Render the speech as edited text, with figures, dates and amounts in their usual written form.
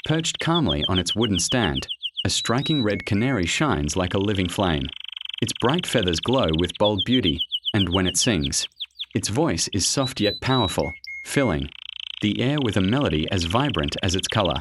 Perched calmly on its wooden stand, a striking red canary shines like a living flame. Its bright feathers glow with bold beauty, and when it sings, its voice is soft yet powerful, filling the air with a melody as vibrant as its color.